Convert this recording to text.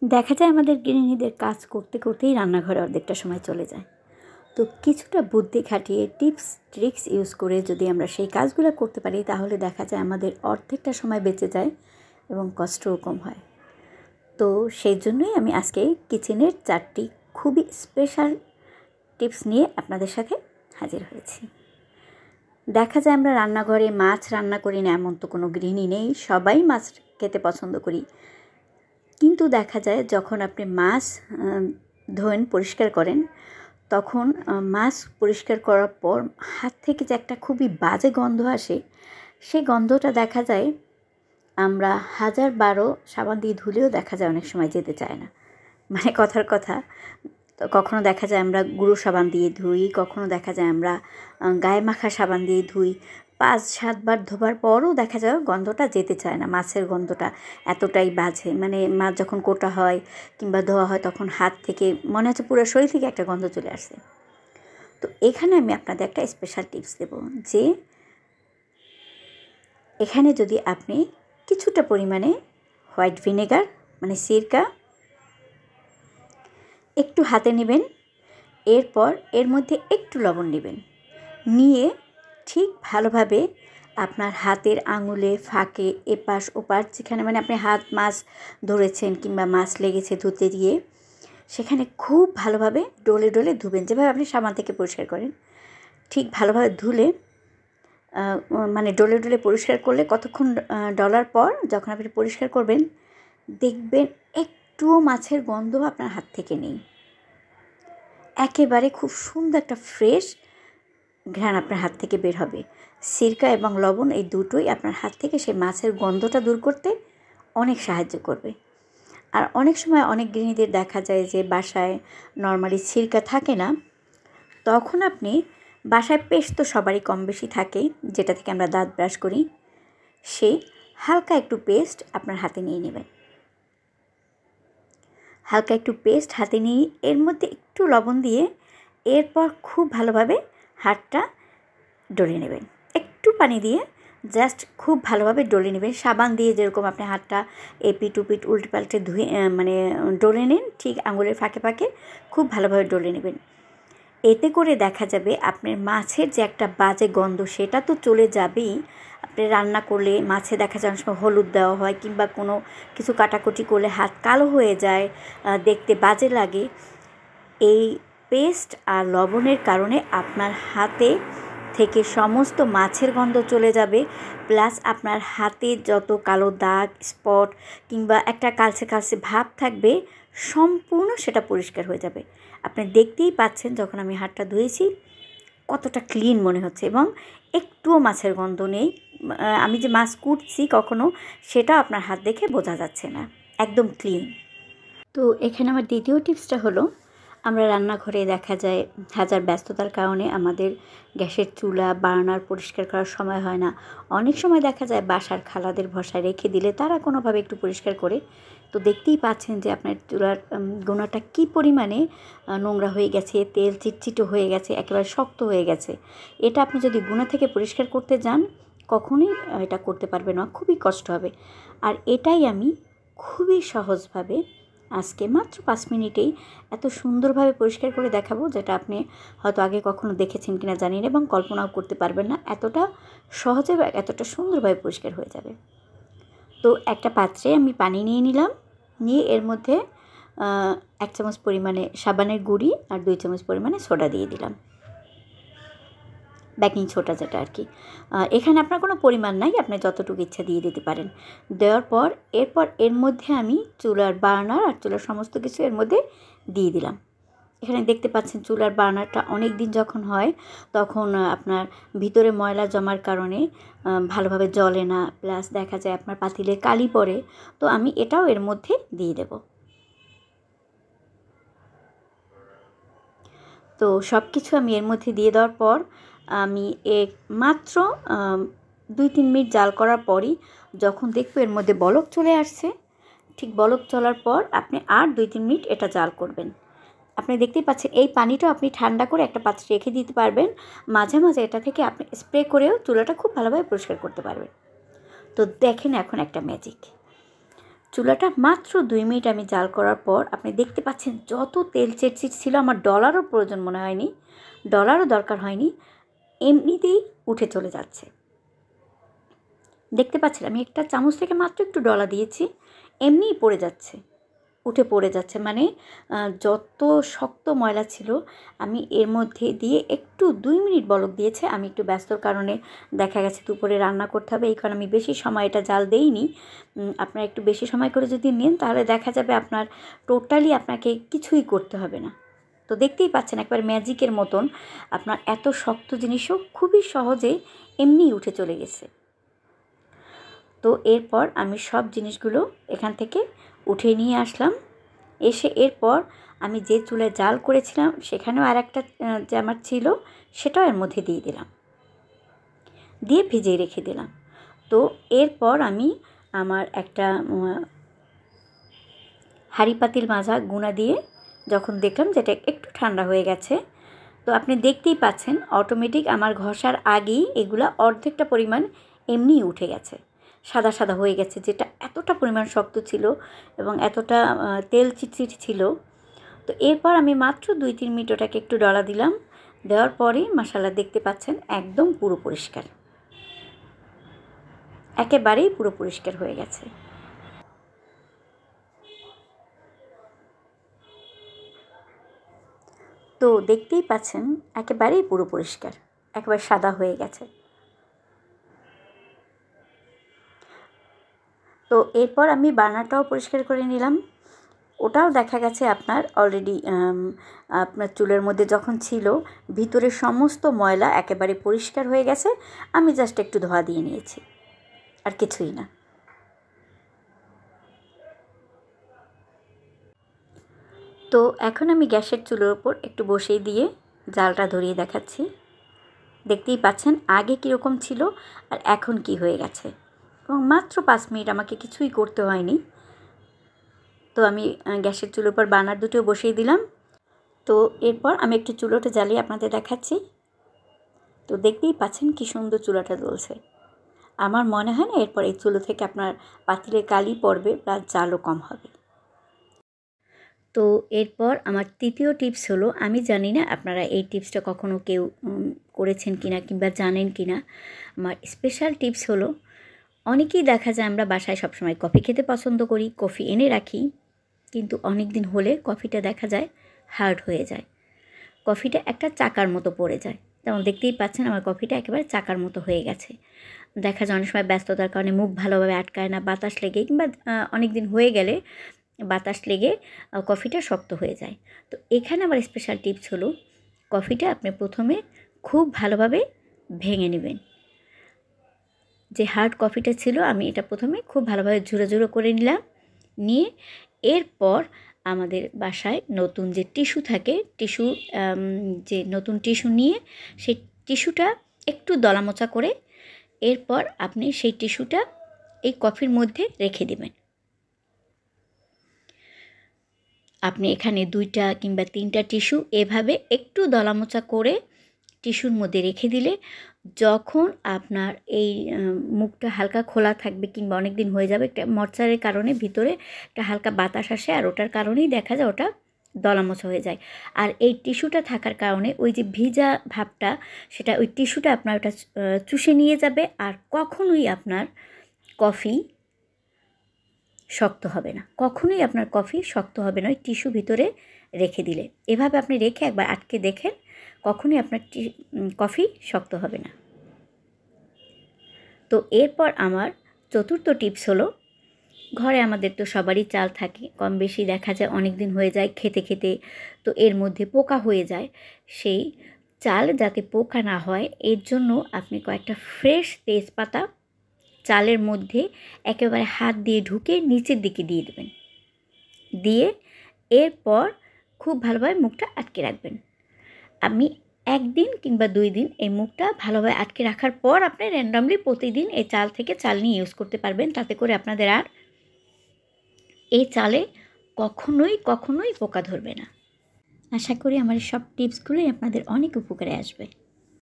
দেখা যায় আমাদের গৃহিণীদের কাজ করতে করতেই রান্নাঘরে অর্ধেকটা সময় চলে যায়। তো কিছুটা বুদ্ধি খাটিয়ে টিপস ট্রিক্স ইউজ করে যদি আমরা সেই কাজগুলো করতে পারি তাহলে দেখা যায় আমাদের অর্ধেকটা সময় বেঁচে যায় এবং কষ্টও কম হয়। তো সেই জন্যই আমি আজকে কিচেনের 4টি খুবই স্পেশাল টিপস নিয়ে আপনাদের সাথে হাজির হয়েছি। দেখা যায় আমরা রান্নাঘরে মাছ রান্না করি না এমন তো কোনো গৃহিণী নেই, সবাই মাছ খেতে পছন্দ করি। কিন্তু দেখা যায় যখন আপনি মাছ ধোয়েন, পরিষ্কার করেন, তখন মাছ পরিষ্কার করার পর হাত থেকে যে একটা খুবই বাজে গন্ধ আসে, সেই গন্ধটা দেখা যায় আমরা 1000-12 সাবান দিয়ে ধুলেও দেখা যায় অনেক সময় যেতে চায় না। মানে কথার কথা, কখনো দেখা যায় আমরা গুঁড়ো সাবান দিয়ে ধুই, কখনো দেখা যায় আমরা গায়ে মাখা সাবান দিয়ে ধুই, 5-7 বার ধোবার পরও দেখা যায় গন্ধটা যেতে চায় না। মাছের গন্ধটা এতটাই বাজে, মানে মাছ যখন কোটা হয় কিংবা ধোয়া হয় তখন হাত থেকে মনে হচ্ছে পুরো শরীর থেকে একটা গন্ধ চলে আসছে। তো এখানে আমি আপনাদের একটা স্পেশাল টিপস দেব যে এখানে যদি আপনি কিছুটা পরিমাণে হোয়াইট ভিনেগার মানে সিরকা একটু হাতে নেবেন, এরপর এর মধ্যে একটু লবণ নেবেন, নিয়ে ঠিক ভালোভাবে আপনার হাতের আঙুলে ফাঁকে এপাশ ওপাশ যেখানে মানে আপনি হাত মাছ ধরেছেন কিংবা মাছ লেগেছে ধুতে গিয়ে সেখানে খুব ভালোভাবে ডলে ডলে ধুবেন, যেভাবে আপনি সাবান থেকে পরিষ্কার করেন ঠিক ভালোভাবে ধুলে মানে ডলে ডলে পরিষ্কার করলে কতক্ষণ ডলার পর যখন আপনি পরিষ্কার করবেন দেখবেন একটুও মাছের গন্ধ আপনার হাত থেকে নেই। একেবারে খুব সুন্দর একটা ফ্রেশ ঘ্রাণ আপনার হাত থেকে বের হবে। সিরকা এবং লবণ এই দুটোই আপনার হাত থেকে সেই মাছের গন্ধটা দূর করতে অনেক সাহায্য করবে। আর অনেক সময় অনেক গৃহিণীদের দেখা যায় যে বাসায় নর্মালি সিরকা থাকে না, তখন আপনি বাসায় পেস্ট তো সবারই কম বেশি থাকে, যেটা থেকে আমরা দাঁত ব্রাশ করি, সেই হালকা একটু পেস্ট আপনার হাতে নিয়ে নেবেন। হালকা একটু পেস্ট হাতে নিয়ে এর মধ্যে একটু লবণ দিয়ে এরপর খুব ভালোভাবে হাতটা ডলে নেবেন। একটু পানি দিয়ে জাস্ট খুব ভালোভাবে ডলে নেবেন। সাবান দিয়ে যেরকম আপনি হাতটা এপিট উপিট উল্টে পাল্টে ধুয়ে মানে ডলে নেন, ঠিক আঙুলের ফাঁকে ফাঁকে খুব ভালোভাবে ডলে নেবেন। এতে করে দেখা যাবে আপনার মাছের যে একটা বাজে গন্ধ সেটা তো চলে যাবেই। আপনি রান্না করলে মাছে দেখা যায় অনেক সময় হলুদ দেওয়া হয় কিংবা কোনো কিছু কাটাকুটি করলে হাত কালো হয়ে যায়, দেখতে বাজে লাগে। এই পেস্ট আর লবণের কারণে আপনার হাতে থেকে সমস্ত মাছের গন্ধ চলে যাবে, প্লাস আপনার হাতে যত কালো দাগ স্পট কিংবা একটা কালচে কালচে ভাব থাকবে সম্পূর্ণ সেটা পরিষ্কার হয়ে যাবে। আপনি দেখতেই পাচ্ছেন যখন আমি হাতটা ধুয়েছি কতটা ক্লিন মনে হচ্ছে এবং একটুও মাছের গন্ধ নেই। আমি যে মাছ কুটছি কখনো সেটা আপনার হাত দেখে বোঝা যাচ্ছে না, একদম ক্লিন। তো এখানে আমার দ্বিতীয় টিপসটা হলো, আমরা রান্নাঘরে দেখা যায় হাজার ব্যস্ততার কারণে আমাদের গ্যাসের চুলা বার্নার পরিষ্কার করার সময় হয় না। অনেক সময় দেখা যায় বাসার খালাদের ভরসায় রেখে দিলে তারা কোনোভাবে একটু পরিষ্কার করে, তো দেখতেই পাচ্ছেন যে আপনার চুলার গোনাটা কী পরিমাণে নোংরা হয়ে গেছে, তেল চিটচিটো হয়ে গেছে, একেবারে শক্ত হয়ে গেছে। এটা আপনি যদি গোনা থেকে পরিষ্কার করতে যান কখনোই এটা করতে পারবে না, খুবই কষ্ট হবে। আর এটাই আমি খুবই সহজভাবে আজকে মাত্র 5 মিনিটেই এত সুন্দরভাবে পরিষ্কার করে দেখাবো, যেটা আপনি হয়তো আগে কখনো দেখেছেন কিনা জানি না এবং কল্পনাও করতে পারবেন না এতটা সহজে বা এতটা সুন্দরভাবে পরিষ্কার হয়ে যাবে। তো একটা পাত্রে আমি পানি নিয়ে নিলাম, নিয়ে এর মধ্যে 1 চামচ পরিমাণে সাবানের গুঁড়ি আর 2 চামচ পরিমাণে সোডা দিয়ে দিলাম, বেকিং সোডা যেটা আর কি। এখানে আপনার কোনো পরিমাণ নাই, আপনি যতটুকু ইচ্ছা দিয়ে দিতে পারেন। দেওয়ার পর এরপর এর মধ্যে আমি চুলার বার্নার আর চুলার সমস্ত কিছু এর মধ্যে দিয়ে দিলাম। এখানে দেখতে পাচ্ছেন চুলার বার্নারটা অনেক দিন যখন হয় তখন আপনার ভিতরে ময়লা জমার কারণে ভালোভাবে জ্বলে না, প্লাস দেখা যায় আপনার পাতিলে কালি পড়ে। তো আমি এটাও এর মধ্যে দিয়ে দেব। তো সব কিছু আমি এর মধ্যে দিয়ে দেওয়ার পর আমি মাত্র 2-3 মিনিট জাল করার পরই যখন দেখব এর মধ্যে বলক চলে আসছে, ঠিক বলক চলার পর আপনি আর 2-3 মিনিট এটা জাল করবেন। আপনি দেখতেই পাচ্ছেন এই পানিটাও আপনি ঠান্ডা করে একটা পাত্রে রেখে দিতে পারবেন। মাঝে মাঝে এটা থেকে আপনি স্প্রে করেও চুলাটা খুব ভালোভাবে পরিষ্কার করতে পারবেন। তো দেখেন এখন একটা ম্যাজিক, চুলাটা মাত্র 2 মিনিট আমি জাল করার পর আপনি দেখতে পাচ্ছেন যত তেল চিটচিট ছিল, আমার ডলারও প্রয়োজন মনে হয়নি, ডলারও দরকার হয়নি, এমনিতেই উঠে চলে যাচ্ছে। দেখতে পাচ্ছেন আমি একটা চামচ থেকে মাত্র একটু ডলা দিয়েছি, এমনিই পড়ে যাচ্ছে, উঠে পড়ে যাচ্ছে। মানে যত শক্ত ময়লা ছিল আমি এর মধ্যে দিয়ে একটু 2 মিনিট বলক দিয়েছে। আমি একটু ব্যস্তর কারণে দেখা গেছে দুপুরে রান্না করতে হবে, এই কারণে আমি বেশি সময় এটা জাল দেইনি। আপনারা একটু বেশি সময় করে যদি নেন তাহলে দেখা যাবে আপনার টোটালি আপনাকে কিছুই করতে হবে না। তো দেখতেই পাচ্ছেন একবার ম্যাজিকের মতন আপনার এত শক্ত জিনিসও খুবই সহজে এমনিই উঠে চলে গেছে। তো এরপর আমি সব জিনিসগুলো এখান থেকে উঠিয়ে নিয়ে আসলাম। এসে এরপর আমি যে চুলায় জাল করেছিলাম সেখানেও আর একটা যে আমার ছিল সেটাও এর মধ্যে দিয়ে দিলাম, দিয়ে ভিজিয়ে রেখে দিলাম। তো এরপর আমি আমার একটা হাঁড়ি পাতিল মাজা গুঁড়া দিয়ে যখন দেখলাম যেটা একটু ঠান্ডা হয়ে গেছে, তো আপনি দেখতেই পাচ্ছেন অটোমেটিক আমার ঘষার আগেই এগুলা অর্ধেকটা পরিমাণ এমনিই উঠে গেছে, সাদা সাদা হয়ে গেছে, যেটা এতটা পরিমাণ শক্ত ছিল এবং এতটা তেল চিটচিট ছিল। তো এরপর আমি মাত্র 2-3 মিনিট ওটাকে একটু ডলা দিলাম, দেওয়ার পরে মশলা দেখতে পাচ্ছেন একদম পুরো পরিষ্কার, একেবারেই পুরো পরিষ্কার হয়ে গেছে। তো দেখতেই পাচ্ছেন একেবারেই পুরো পরিষ্কার, একেবারে সাদা হয়ে গেছে। তো এরপর আমি বার্নারটাও পরিষ্কার করে নিলাম, ওটাও দেখা গেছে আপনার অলরেডি আপনার চুলের মধ্যে যখন ছিল ভিতরের সমস্ত ময়লা একেবারে পরিষ্কার হয়ে গেছে। আমি জাস্ট একটু ধোয়া দিয়ে নিয়েছি, আর কিছুই না। তো এখন আমি গ্যাসের চুলোর ওপর একটু বসিয়ে দিয়ে জালটা ধরিয়ে দেখাচ্ছি। দেখতেই পাচ্ছেন আগে কীরকম ছিল আর এখন কি হয়ে গেছে, এবং মাত্র 5 মিনিট আমাকে কিছুই করতে হয়নি। তো আমি গ্যাসের চুলোর উপর বার্নার দুটো বসিয়ে দিলাম। তো এরপর আমি একটু চুলোটা জ্বালিয়ে আপনাদের দেখাচ্ছি। তো দেখতেই পাচ্ছেন কি সুন্দর চুলাটা জ্বলছে। আমার মনে হয় না এরপর এই চুলো থেকে আপনার পাতিলে কালি পড়বে, প্লাস জালও কম হবে। তো এরপর আমার তৃতীয় টিপস হলো, আমি জানি না আপনারা এই টিপসটা কখনো কেউ করেছেন কিনা কিংবা জানেন কিনা। আমার স্পেশাল টিপস হলো, অনেকেই দেখা যায় আমরা বাসায় সবসময় কফি খেতে পছন্দ করি, কফি এনে রাখি, কিন্তু অনেক দিন হলে কফিটা দেখা যায় হার্ড হয়ে যায়, কফিটা একটা চাকার মতো পড়ে যায়। যেমন দেখতেই পাচ্ছেন আমার কফিটা একেবারে চাকার মতো হয়ে গেছে। দেখা যায় অনেক সময় ব্যস্ততার কারণে মুখ ভালোভাবে আটকায় না, বাতাস লেগে কিংবা অনেক দিন হয়ে গেলে বাতাস লেগে কফিটা শক্ত হয়ে যায়। তো এখানে আমার স্পেশাল টিপস হলো, কফিটা আপনি প্রথমে খুব ভালোভাবে ভেঙে নেবেন। যে হার্ড কফিটা ছিল আমি এটা প্রথমে খুব ভালোভাবে ঝুড়ো ঝুড়ো করে নিলাম, নিয়ে এরপর আমাদের বাসায় নতুন যে টিস্যু থাকে, যে নতুন টিস্যু নিয়ে সেই টিস্যুটা একটু দলামোচা করে এরপর আপনি সেই টিস্যুটা এই কফির মধ্যে রেখে দেবেন। আপনি এখানে 2টা কিংবা 3টা টিস্যু এভাবে একটু দলামোচা করে টিস্যুর মধ্যে রেখে দিলে যখন আপনার এই মুখটা হালকা খোলা থাকবে কিংবা অনেক দিন হয়ে যাবে, একটা মরচারের কারণে ভিতরে একটা হালকা বাতাস আসে আর ওটার কারণেই দেখা যায় ওটা দলামোচা হয়ে যায়। আর এই টিস্যুটা থাকার কারণে ওই যে ভিজা ভাবটা সেটা ওই টিস্যুটা আপনার ওটা চুষে নিয়ে যাবে, আর কখনোই আপনার কফি শক্ত হবে না, কখনোই আপনার কফি শক্ত হবে না ওই টিস্যু ভিতরে রেখে দিলে। এভাবে আপনি রেখে একবার আটকে দেখেন, কখনোই আপনার কফি শক্ত হবে না। তো এরপর আমার চতুর্থ টিপস হলো, ঘরে আমাদের তো সবারই চাল থাকে, কম বেশি দেখা যায় অনেক দিন হয়ে যায় খেতে খেতে, তো এর মধ্যে পোকা হয়ে যায়। সেই চাল যাতে পোকা না হয় এর জন্য আপনি কয়েকটা ফ্রেশ তেজপাতা চালের মধ্যে একেবারে হাত দিয়ে ঢুকে নিচের দিকে দিয়ে দেবেন, দিয়ে এরপর খুব ভালোভাবে মুখটা আটকে রাখবেন। আমি 1 দিন কিংবা 2 দিন এই মুখটা ভালোভাবে আটকে রাখার পর আপনি র্যান্ডামলি প্রতিদিন এই চাল থেকে চাল নিয়ে ইউজ করতে পারবেন। তাতে করে আপনাদের আর এই চালে কখনোই পোকা ধরবে না। আশা করি আমার সব টিপসগুলোই আপনাদের অনেক উপকারে আসবে।